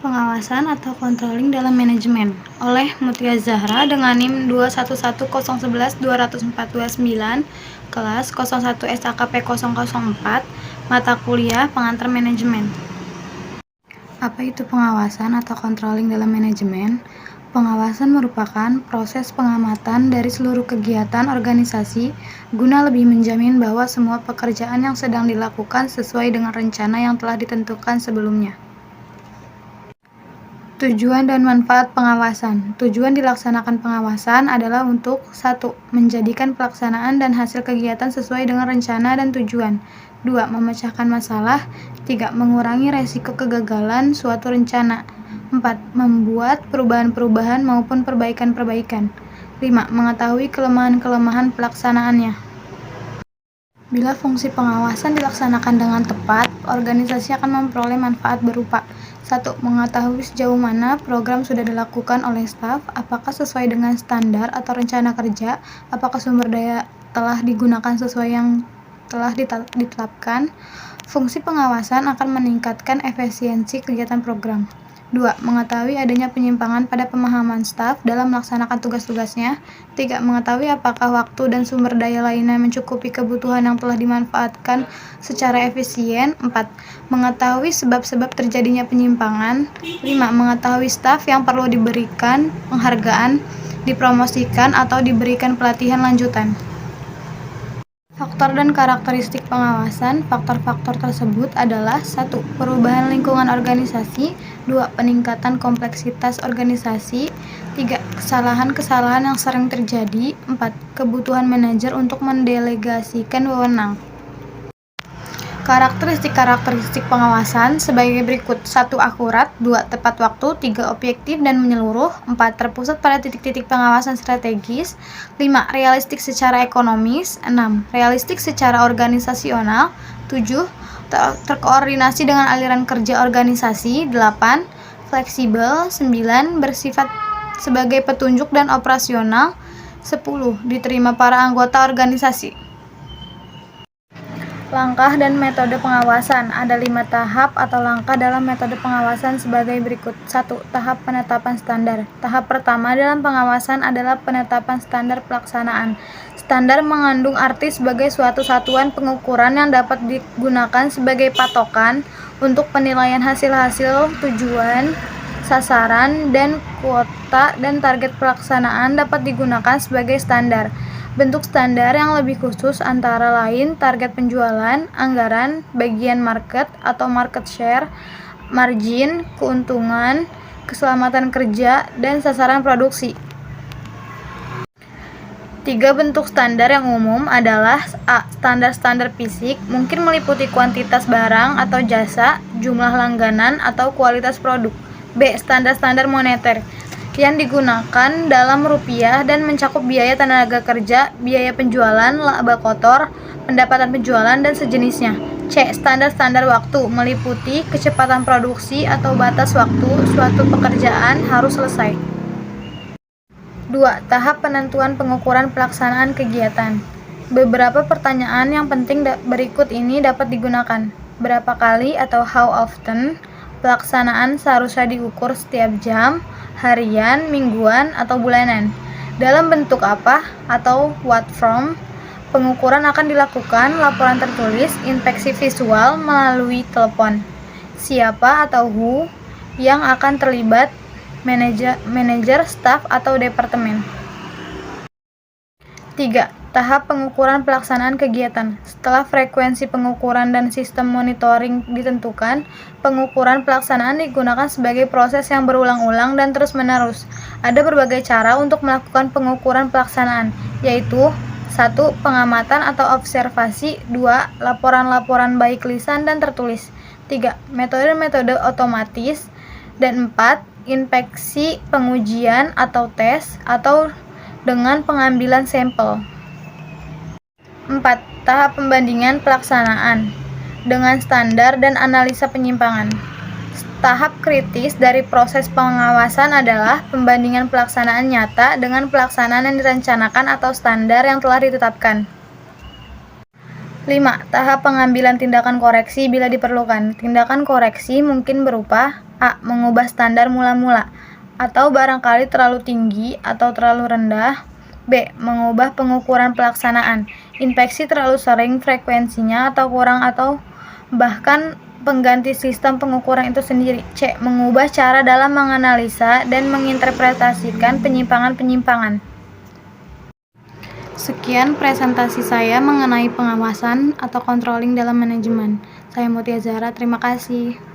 Pengawasan atau controlling dalam manajemen oleh Mutia Zahra dengan NIM 21101124229 kelas 01 SAKP 004 mata kuliah pengantar manajemen. Apa itu pengawasan atau controlling dalam manajemen? Pengawasan merupakan proses pengamatan dari seluruh kegiatan organisasi guna lebih menjamin bahwa semua pekerjaan yang sedang dilakukan sesuai dengan rencana yang telah ditentukan sebelumnya. Tujuan dan manfaat pengawasan. Tujuan dilaksanakan pengawasan adalah untuk 1. Menjadikan pelaksanaan dan hasil kegiatan sesuai dengan rencana dan tujuan. 2. Memecahkan masalah. 3. Mengurangi resiko kegagalan suatu rencana. 4. Membuat perubahan-perubahan maupun perbaikan-perbaikan. 5. Mengetahui kelemahan-kelemahan pelaksanaannya. Bila fungsi pengawasan dilaksanakan dengan tepat, organisasi akan memperoleh manfaat berupa 1. Mengetahui sejauh mana program sudah dilakukan oleh staf, apakah sesuai dengan standar atau rencana kerja, apakah sumber daya telah digunakan sesuai yang telah ditetapkan. Fungsi pengawasan akan meningkatkan efisiensi kegiatan program. 2. Mengetahui adanya penyimpangan pada pemahaman staf dalam melaksanakan tugas-tugasnya. 3. Mengetahui apakah waktu dan sumber daya lainnya mencukupi kebutuhan yang telah dimanfaatkan secara efisien. 4. Mengetahui sebab-sebab terjadinya penyimpangan. 5. Mengetahui staf yang perlu diberikan penghargaan, dipromosikan, atau diberikan pelatihan lanjutan. Faktor dan karakteristik pengawasan. Faktor-faktor tersebut adalah 1. Perubahan lingkungan organisasi. 2. Peningkatan kompleksitas organisasi. 3. Kesalahan-kesalahan yang sering terjadi. 4. Kebutuhan manajer untuk mendelegasikan wewenang. Karakteristik pengawasan sebagai berikut. 1. Akurat. 2. Tepat waktu. 3. Objektif dan menyeluruh. 4. Terpusat pada titik-titik pengawasan strategis. 5. Realistik secara ekonomis. 6. Realistik secara organisasional. 7. Terkoordinasi dengan aliran kerja organisasi. 8. Fleksibel. 9. Bersifat sebagai petunjuk dan operasional. 10. Diterima para anggota organisasi. Langkah dan metode pengawasan. Ada 5 tahap atau langkah dalam metode pengawasan sebagai berikut. 1. Tahap penetapan standar. Tahap pertama dalam pengawasan adalah penetapan standar pelaksanaan. Standar mengandung arti sebagai suatu satuan pengukuran yang dapat digunakan sebagai patokan untuk penilaian hasil-hasil, tujuan, sasaran, dan kuota dan target pelaksanaan dapat digunakan sebagai standar. Bentuk standar yang lebih khusus antara lain target penjualan, anggaran, bagian market atau market share, margin, keuntungan, keselamatan kerja, dan sasaran produksi. 3 bentuk standar yang umum adalah A. Standar-standar fisik, mungkin meliputi kuantitas barang atau jasa, jumlah langganan, atau kualitas produk. B. Standar-standar moneter, yang digunakan dalam rupiah dan mencakup biaya tenaga kerja, biaya penjualan, laba kotor, pendapatan penjualan, dan sejenisnya. C. Standar-standar waktu, meliputi kecepatan produksi atau batas waktu suatu pekerjaan harus selesai. 2. Tahap penentuan pengukuran pelaksanaan kegiatan. Beberapa pertanyaan yang penting berikut ini dapat digunakan. Berapa kali atau how often pelaksanaan seharusnya diukur setiap jam, harian, mingguan, atau bulanan. Dalam bentuk apa atau what from. Pengukuran akan dilakukan laporan tertulis, inspeksi visual melalui telepon. Siapa atau who yang akan terlibat, manajer, staf, atau departemen. 3. Tahap pengukuran pelaksanaan kegiatan. Setelah frekuensi pengukuran dan sistem monitoring ditentukan, pengukuran pelaksanaan digunakan sebagai proses yang berulang-ulang dan terus-menerus. Ada berbagai cara untuk melakukan pengukuran pelaksanaan, yaitu 1. Pengamatan atau observasi. 2. Laporan-laporan baik lisan dan tertulis. 3. Metode-metode otomatis. Dan 4. Inspeksi pengujian atau tes atau dengan pengambilan sampel. 4. Tahap pembandingan pelaksanaan dengan standar dan analisa penyimpangan. Tahap kritis dari proses pengawasan adalah pembandingan pelaksanaan nyata dengan pelaksanaan yang direncanakan atau standar yang telah ditetapkan. 5. Tahap pengambilan tindakan koreksi bila diperlukan. Tindakan koreksi mungkin berupa A. Mengubah standar mula-mula atau barangkali terlalu tinggi atau terlalu rendah. B. Mengubah pengukuran pelaksanaan. Infeksi terlalu sering, frekuensinya atau kurang, atau bahkan pengganti sistem pengukuran itu sendiri. C. Mengubah cara dalam menganalisa dan menginterpretasikan penyimpangan-penyimpangan. Sekian presentasi saya mengenai pengawasan atau controlling dalam manajemen. Saya Mutia Zahra, terima kasih.